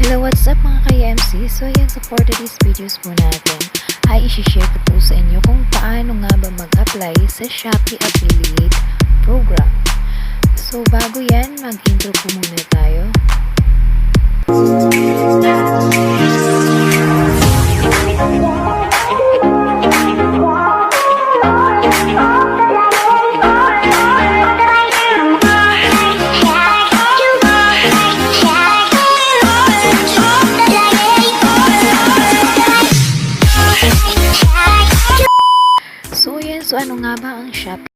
Hello, what's up mga ka-EMC? So ayan, sa for today's videos po natin ay isi-share ko po sa inyo kung paano nga ba mag-apply sa Shopee Affiliate Program. So bago yan, mag-intro po muna tayo. So ano nga ba ang Shopee?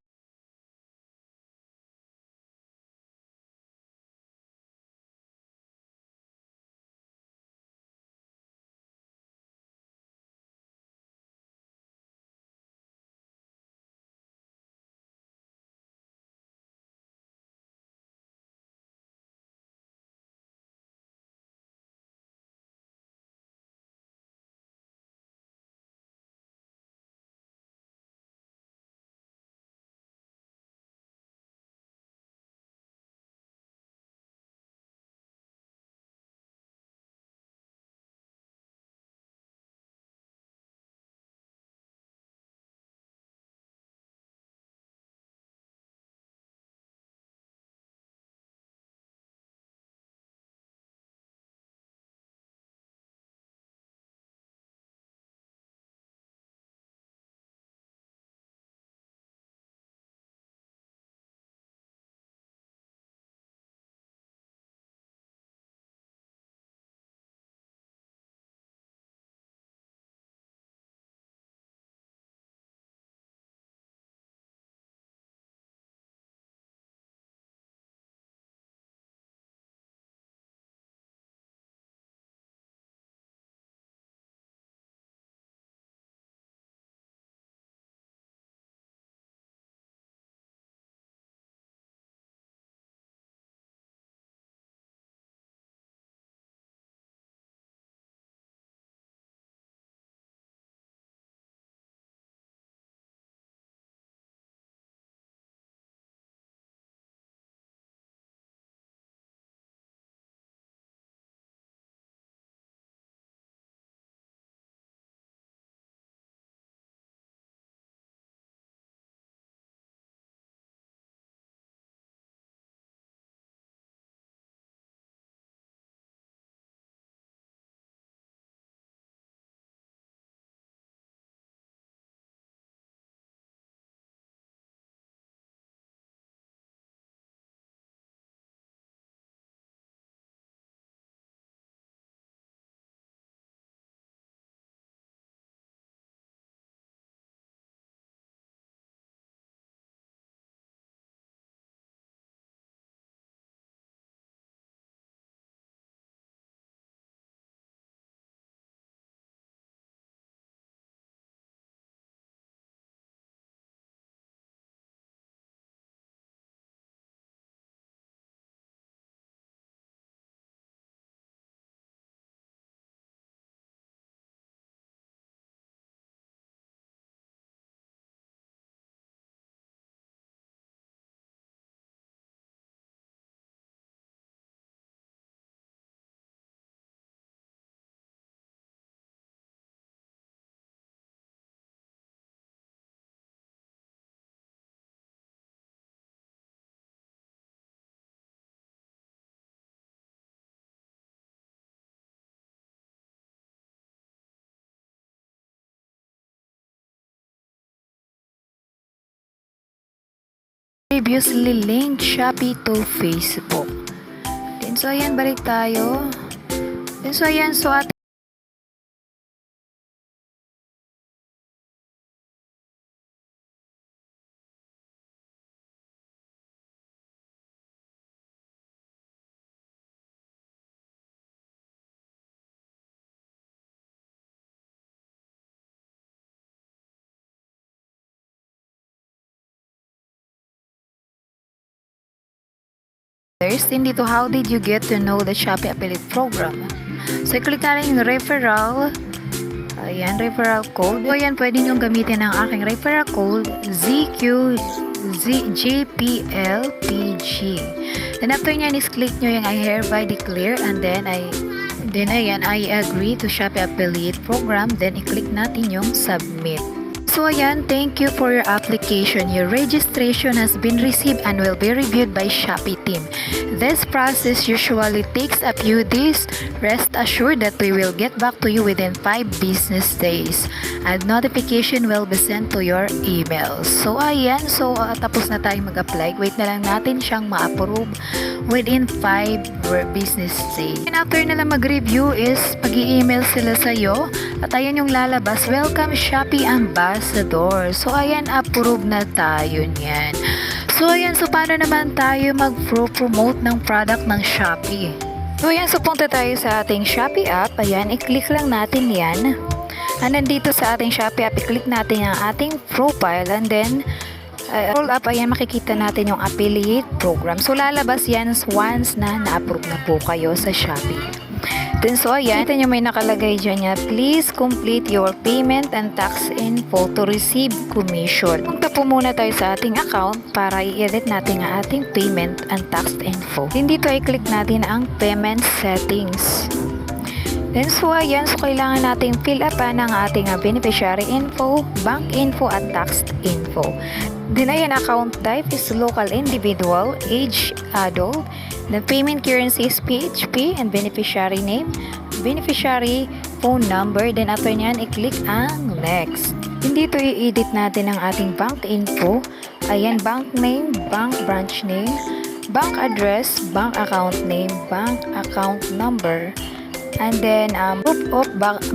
Previously linked Shopee to Facebook. Then so ayan, balik tayo. Then so ayan, so at then dito, how did you get to know the Shopee Affiliate Program? So click natin yung referral. Ayan, referral code. So ayan, pwede nyo gamitin ang aking referral code ZQJPLPG. Then after nyan is click nyo yung I hereby declare, and then I Then ayan, I agree to Shopee Affiliate Program. Then i-click natin yung submit. So ayan, thank you for your application. Your registration has been received and will be reviewed by Shopee team. This process usually takes a few days. Rest assured that we will get back to you within 5 business days. And notification will be sent to your email. So ayan, tapos na tayong mag-apply. Wait na lang natin siyang ma-approve within 5 business days. And after nila mag-review is mag-i-email sila sa'yo. At ayan yung lalabas, welcome Shopee Ambassador. So ayan, approve na tayo niyan. So ayan, paano naman tayo mag-promote ng product ng Shopee? So ayan, punta tayo sa ating Shopee app. Ayan, i-click lang natin yan. And then dito sa ating Shopee app, i-click natin ang ating profile and then roll up, ayan, makikita natin yung affiliate program. So lalabas yan once na na-approve na po kayo sa Shopee. Then ayan, kita nyo may nakalagay dyan niya, please complete your payment and tax info to receive commission. Punta po muna tayo sa ating account para i-edit natin ang ating payment and tax info. Then dito ay click natin ang payment settings. Then ayan, kailangan nating fill up ng ating beneficiary info, bank info at tax info. Then ayan, account type is local individual, age adult, the payment currency is PHP and beneficiary name, beneficiary phone number. Then after nyan, i-click ang next. Then dito i-edit natin ang ating bank info. Ayan, bank name, bank branch name, bank address, bank account name, bank account number, and then proof of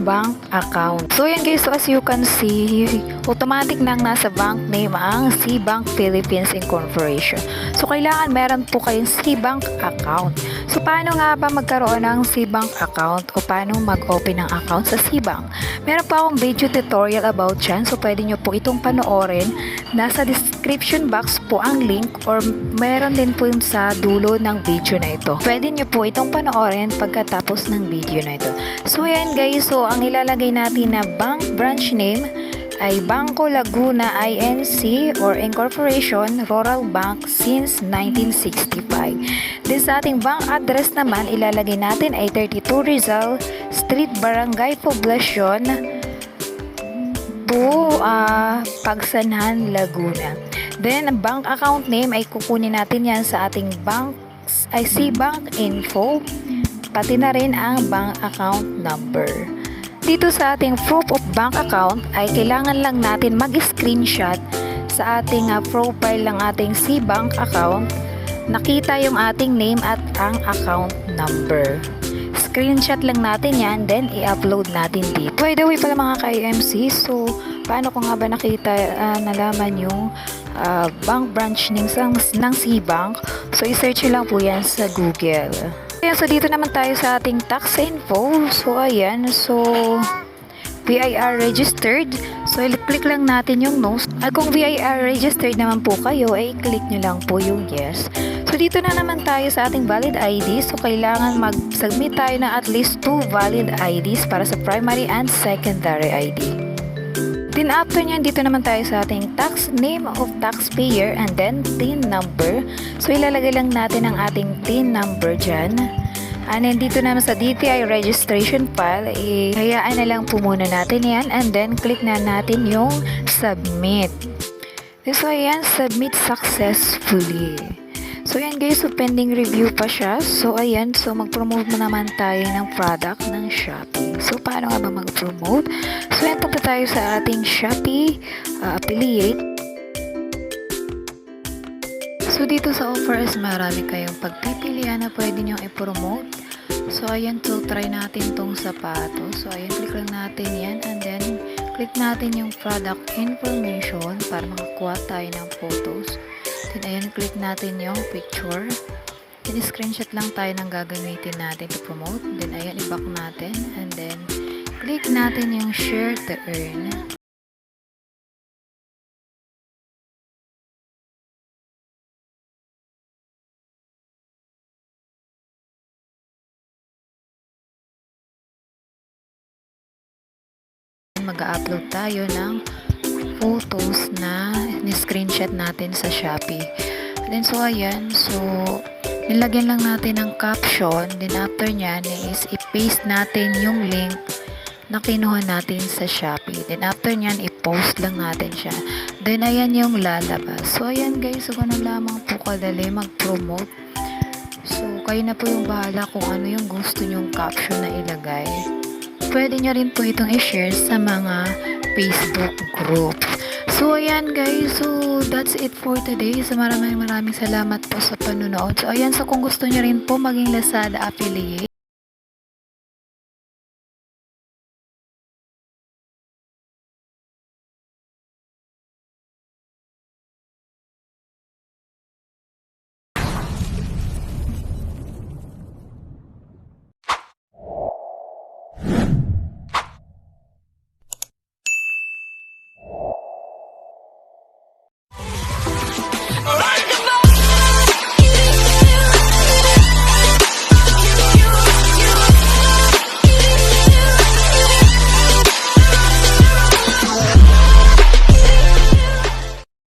bank account. So yan guys, so as you can see, automatic nang nasa bank name ang C-Bank Philippines Incorporation. So kailangan meron po kayong C-Bank account. So paano nga ba magkaroon ng C-Bank account o paano mag-open ng account sa C-Bank? Meron pa akong video tutorial about yan, so pwede nyo po itong panoorin. Nasa description box po ang link or meron din po yung sa dulo ng video na ito. Pwede nyo po itong panoorin pagkatapos ng video na ito. So yan guys, so ang ilalagay natin na bank branch name ay Bangko Laguna INC or Incorporation Rural Bank since 1965. Then sa ating bank address naman, ilalagay natin ay 32 Rizal Street, Barangay Poblacion, Pagsanhan, Laguna. Then bank account name ay kukunin natin yan sa ating bank ay C-Bank Info, pati na rin ang bank account number. Dito sa ating proof of bank account ay kailangan lang natin mag-screenshot sa ating profile ng ating C-Bank account. Nakita yung ating name at ang account number. Screenshot lang natin yan, then i-upload natin dito. By the way pala mga ka-IMC, so paano ko nga ba nakita, nalaman yung bank branch ng C-Bank? So i-search lang po yan sa Google. Ayan, so dito naman tayo sa ating tax info. So ayan, so VIR registered. So i-click lang natin yung no. At kung VIR registered naman po kayo, ay click nyo lang po yung yes. So dito na naman tayo sa ating valid ID. So kailangan mag-submit tayo ng at least 2 valid IDs para sa primary and secondary ID. Then after nyan, dito naman tayo sa ating tax name of taxpayer and then TIN number. So ilalagay lang natin ang ating TIN number dyan. And then dito naman sa DTI registration file, hayaan na lang po muna natin yan and then click na natin yung submit. So ayan, submit successfully. So ayan guys, so pending review pa siya. So ayan, so mag-promote na naman tayo ng product ng Shopee. So paano nga ba mag-promote? So ayan, punta tayo sa ating Shopee affiliate. So dito sa offers, marami kayong pagpipilian na pwede nyo i-promote. So ayan, so try natin tong sapatos. So ayan, click lang natin yan and then click natin yung product information para makakuha tayo ng photos. Then ayan, click natin yung picture. Then screenshot lang tayo ng gagamitin natin to promote. Then ayan, i-back natin and then click natin yung share to earn. Mag-upload tayo ng photos na ni-screenshot natin sa Shopee. Then so ayan, so nilagyan lang natin ng caption, then after nyan is i-paste natin yung link na kinuha natin sa Shopee. Then after nyan, i-post lang natin siya. Then ayan yung lalabas. So ayan guys, so ganun lamang po kadali mag-promote. So kayo na po yung bahala kung ano yung gusto nyong caption na ilagay. Pwede nyo rin po itong i-share sa mga Facebook group. So ayan guys, so that's it for today. So maraming salamat po sa panonood. So ayan, so kung gusto nyo rin po maging Lazada affiliate,